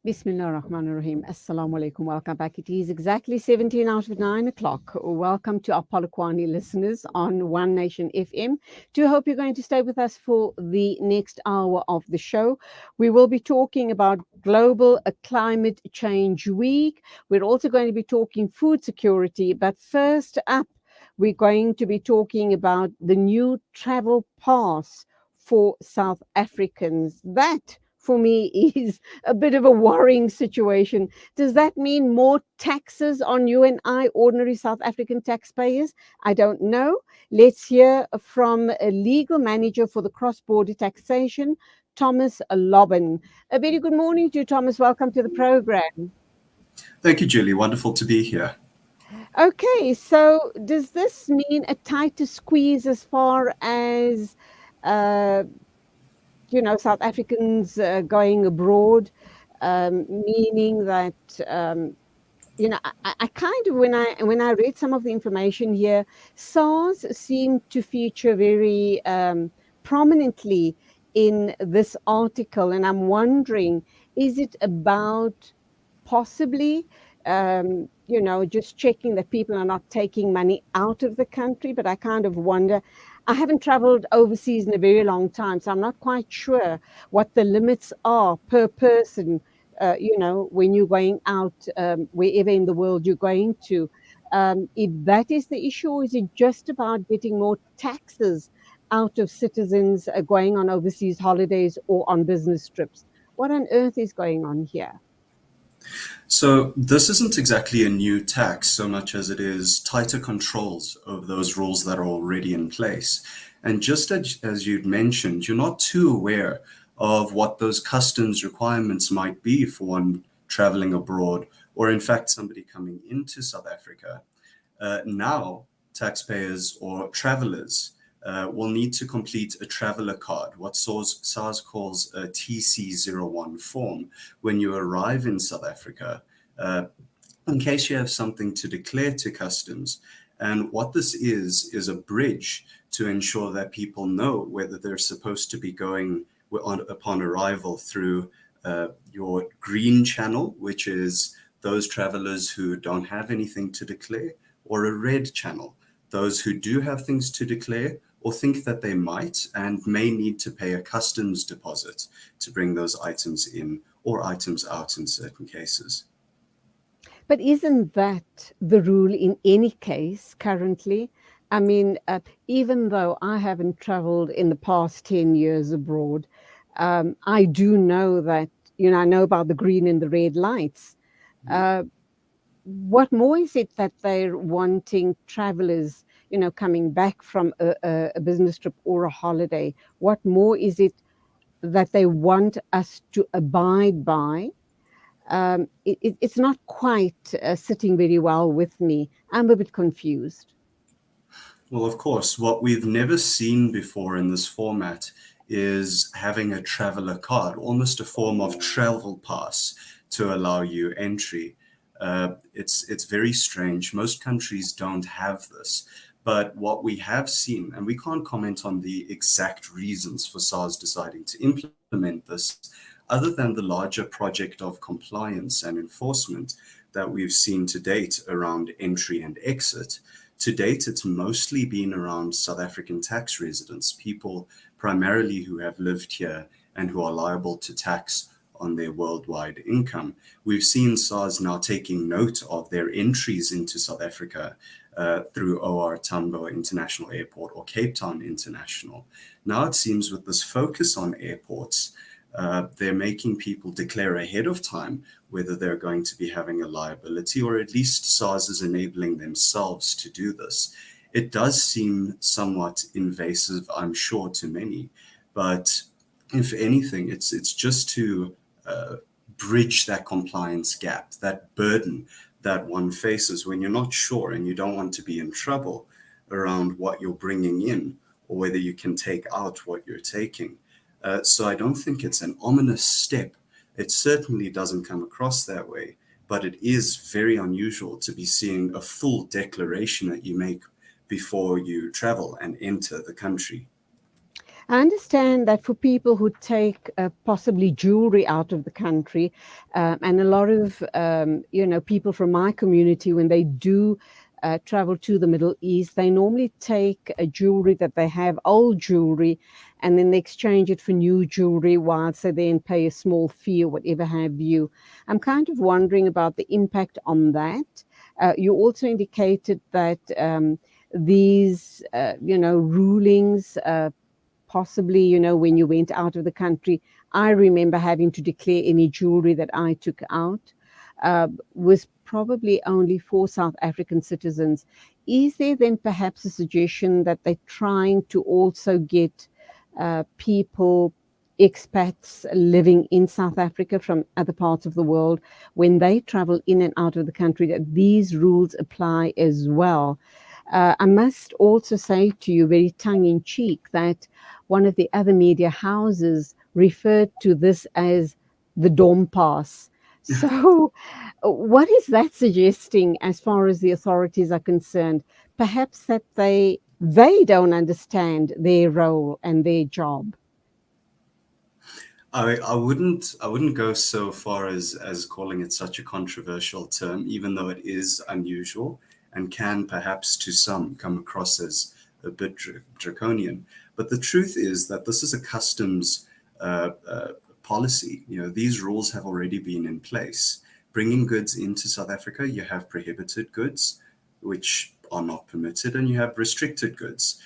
Bismillah ar-Rahman ar-Rahim. Assalamu alaikum. Welcome back. It is exactly 17 out of 9 o'clock. Welcome to our Polokwane listeners on One Nation FM. Do hope you're going to stay with us for the next hour of the show. We will be talking about Global Climate Change Week. We're also going to be talking food security. But first up, we're going to be talking about the new travel pass for South Africans. That, for me, is a bit of a worrying situation. Does that mean more taxes on you and I, ordinary South African taxpayers? I don't know. Let's hear from a legal manager for the Cross Border Taxation, Thomas Lobban. A very good morning to you, Thomas. Welcome to the program. Thank you, Julie. Wonderful to be here. Okay, so does this mean a tighter squeeze as far as uh, South Africans going abroad, meaning that I kind of when I read some of the information here, SARS seemed to feature very prominently in this article, and I'm wondering, is it about possibly just checking that people are not taking money out of the country? But I kind of wonder. I haven't traveled overseas in a very long time, so I'm not quite sure what the limits are per person, when you're going out, wherever in the world you're going to. If that is the issue, or is it just about getting more taxes out of citizens going on overseas holidays or on business trips? What on earth is going on here? So, this isn't exactly a new tax so much as it is tighter controls over those rules that are already in place. And just as you'd mentioned, you're not too aware of what those customs requirements might be for one traveling abroad, or in fact, somebody coming into South Africa. Now, taxpayers or travelers will need to complete a traveler card, what SARS calls a TC01 form, when you arrive in South Africa, uh, in case you have something to declare to customs. And what this is a bridge to ensure that people know whether they're supposed to be going upon arrival through your green channel, which is those travelers who don't have anything to declare, or a red channel, those who do have things to declare or think that they might and may need to pay a customs deposit to bring those items in or items out in certain cases. But isn't that the rule in any case currently? I mean, even though I haven't traveled in the past 10 years abroad, I do know that, I know about the green and the red lights. Uh, what more is it that they're wanting travelers, coming back from a business trip or a holiday? What more is it that they want us to abide by? It's not quite sitting very well with me. I'm a bit confused. Well, of course, what we've never seen before in this format is having a traveler card, almost a form of travel pass to allow you entry. It's very strange. Most countries don't have this. But what we have seen, and we can't comment on the exact reasons for SARS deciding to implement this, other than the larger project of compliance and enforcement that we've seen to date around entry and exit. To date, it's mostly been around South African tax residents, people primarily who have lived here and who are liable to tax on their worldwide income. We've seen SARS now taking note of their entries into South Africa through OR Tambo International Airport or Cape Town International. Now it seems with this focus on airports, they're making people declare ahead of time whether they're going to be having a liability, or at least SARS is enabling themselves to do this. It does seem somewhat invasive, I'm sure, to many, but if anything, it's just to bridge that compliance gap, that burden that one faces when you're not sure and you don't want to be in trouble around what you're bringing in or whether you can take out what you're taking. So I don't think it's an ominous step. It certainly doesn't come across that way, but it is very unusual to be seeing a full declaration that you make before you travel and enter the country. I understand that for people who take possibly jewelry out of the country, and a lot of people from my community, when they do travel to the Middle East, they normally take a jewelry that they have, old jewelry, and then they exchange it for new jewelry, whilst they then pay a small fee or whatever have you. I'm kind of wondering about the impact on that. You also indicated that these, rulings. Possibly, when you went out of the country, I remember having to declare any jewelry that I took out was probably only for South African citizens. Is there then perhaps a suggestion that they're trying to also get people, expats living in South Africa from other parts of the world, when they travel in and out of the country, that these rules apply as well? I must also say to you, very tongue in cheek, that one of the other media houses referred to this as the Dom Pass. So, what is that suggesting as far as the authorities are concerned? Perhaps that they don't understand their role and their job. I wouldn't go so far as calling it such a controversial term, even though it is unusual and can perhaps to some come across as a bit draconian. But the truth is that this is a customs policy. These rules have already been in place. Bringing goods into South Africa, you have prohibited goods, which are not permitted, and you have restricted goods,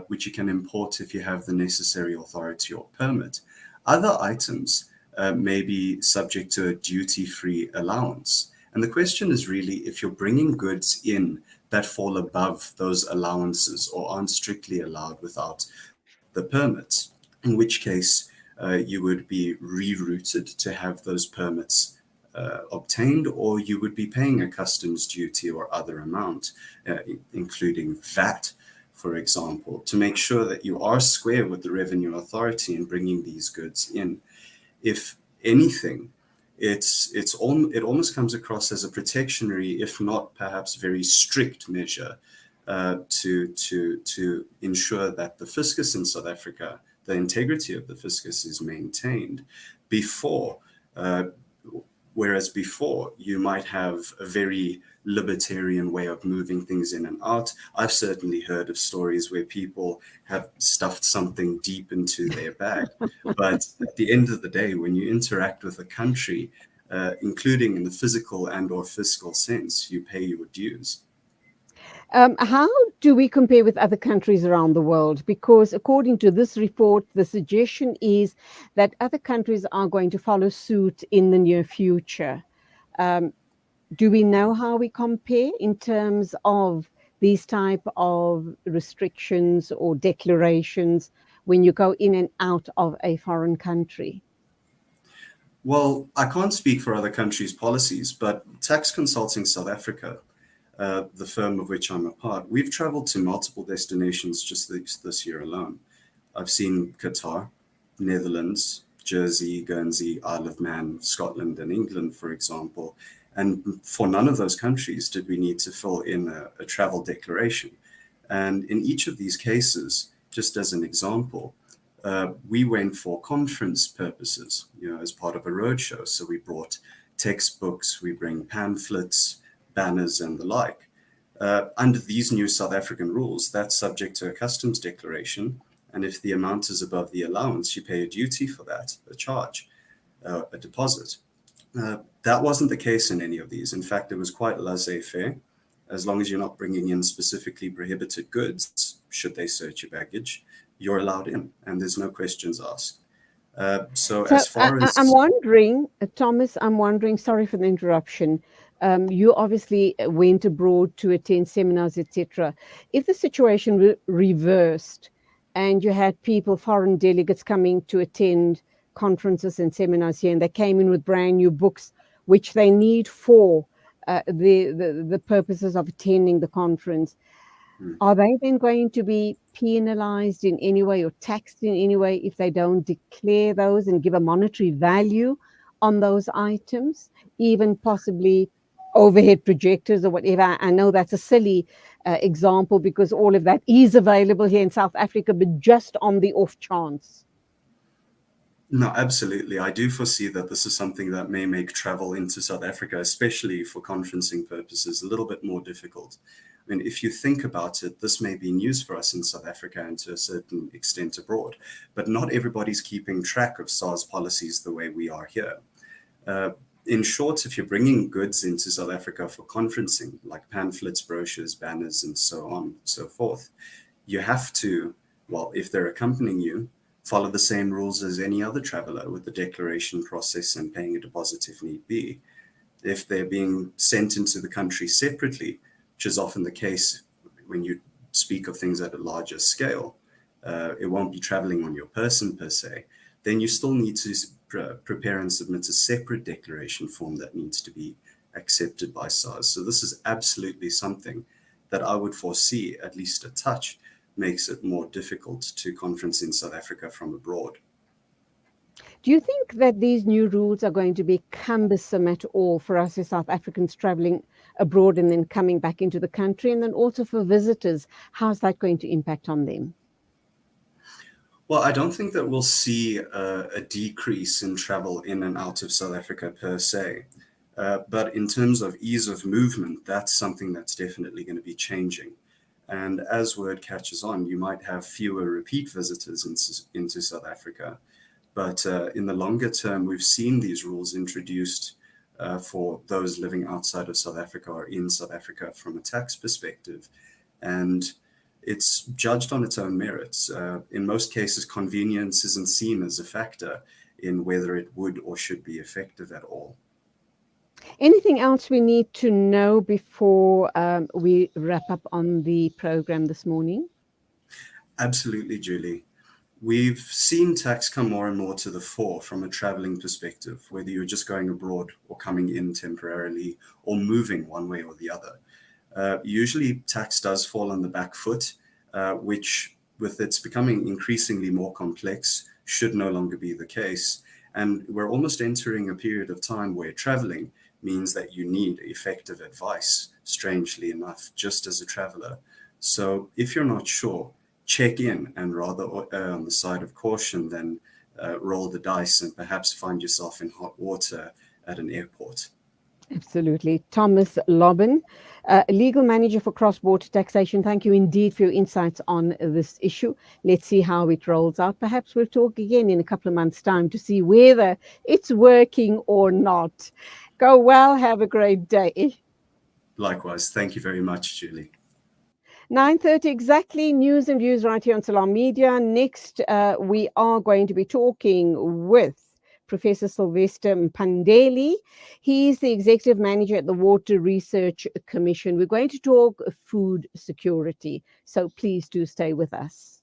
which you can import if you have the necessary authority or permit. Other items may be subject to a duty-free allowance. And the question is really, if you're bringing goods in that fall above those allowances or aren't strictly allowed without the permits, in which case you would be rerouted to have those permits obtained, or you would be paying a customs duty or other amount, including VAT, for example, to make sure that you are square with the revenue authority in bringing these goods in. If anything, it almost comes across as a protectionary, if not perhaps very strict measure to ensure that the fiscus in South Africa, the integrity of the fiscus, is maintained before. Whereas before, you might have a very libertarian way of moving things in and out. I've certainly heard of stories where people have stuffed something deep into their bag. But at the end of the day, when you interact with a country, including in the physical and or fiscal sense, you pay your dues. How do we compare with other countries around the world? Because according to this report, the suggestion is that other countries are going to follow suit in the near future. Um, do we know how we compare in terms of these type of restrictions or declarations when you go in and out of a foreign country? Well, I can't speak for other countries' policies, but Tax Consulting South Africa, the firm of which I'm a part, we've traveled to multiple destinations just this year alone. I've seen Qatar, Netherlands, Jersey, Guernsey, Isle of Man, Scotland, and England, for example. And for none of those countries did we need to fill in a travel declaration. And in each of these cases, just as an example, we went for conference purposes, as part of a roadshow. So we brought textbooks, we bring pamphlets, banners, and the like. Under these new South African rules, that's subject to a customs declaration. And if the amount is above the allowance, you pay a duty for that, a charge, a deposit. That wasn't the case in any of these. In fact, it was quite laissez-faire. As long as you're not bringing in specifically prohibited goods, should they search your baggage, you're allowed in, and there's no questions asked. So So as far I'm as wondering, Thomas, I'm wondering, sorry for the interruption. You obviously went abroad to attend seminars, etc. If the situation reversed and you had people, foreign delegates coming to attend conferences and seminars here, and they came in with brand new books, which they need for the purposes of attending the conference, are they then going to be penalized in any way or taxed in any way if they don't declare those and give a monetary value on those items, even possibly? overhead projectors or whatever. I know that's a silly example because all of that is available here in South Africa, but just on the off chance. No, absolutely. I do foresee that this is something that may make travel into South Africa, especially for conferencing purposes, a little bit more difficult. I mean, if you think about it, this may be news for us in South Africa and to a certain extent abroad, but not everybody's keeping track of SARS policies the way we are here. Uh, in short, if you're bringing goods into South Africa for conferencing, like pamphlets, brochures, banners, and so on and so forth, you have to, well, if they're accompanying you, follow the same rules as any other traveler with the declaration process and paying a deposit if need be. If they're being sent into the country separately, which is often the case when you speak of things at a larger scale, it won't be traveling on your person per se, then you still need to prepare and submit a separate declaration form that needs to be accepted by SARS. So this is absolutely something that I would foresee, at least a touch, makes it more difficult to conference in South Africa from abroad. Do you think that these new rules are going to be cumbersome at all for us as South Africans traveling abroad and then coming back into the country? And then also for visitors, how's that going to impact on them? Well, I don't think that we'll see a decrease in travel in and out of South Africa per se. But in terms of ease of movement, that's something that's definitely going to be changing. And as word catches on, you might have fewer repeat visitors into South Africa. But in the longer term, we've seen these rules introduced for those living outside of South Africa or in South Africa from a tax perspective. And it's judged on its own merits. In most cases, convenience isn't seen as a factor in whether it would or should be effective at all. Anything else we need to know before we wrap up on the program this morning? Absolutely, Julie. We've seen tax come more and more to the fore from a traveling perspective, whether you're just going abroad or coming in temporarily or moving one way or the other. Usually tax does fall on the back foot, which with its becoming increasingly more complex should no longer be the case. And we're almost entering a period of time where traveling means that you need effective advice, strangely enough, just as a traveler. So if you're not sure, check in and rather on the side of caution than roll the dice and perhaps find yourself in hot water at an airport. Absolutely. Thomas Lobban, legal manager for Cross Border Taxation. Thank you indeed for your insights on this issue. Let's see how it rolls out. Perhaps we'll talk again in a couple of months' time to see whether it's working or not. Go well. Have a great day. Likewise. Thank you very much, Julie. 9:30 exactly, news and views right here on Salam Media. Next, we are going to be talking with Professor Sylvester Mpandeli. He's the executive manager at the Water Research Commission. We're going to talk food security, so please do stay with us.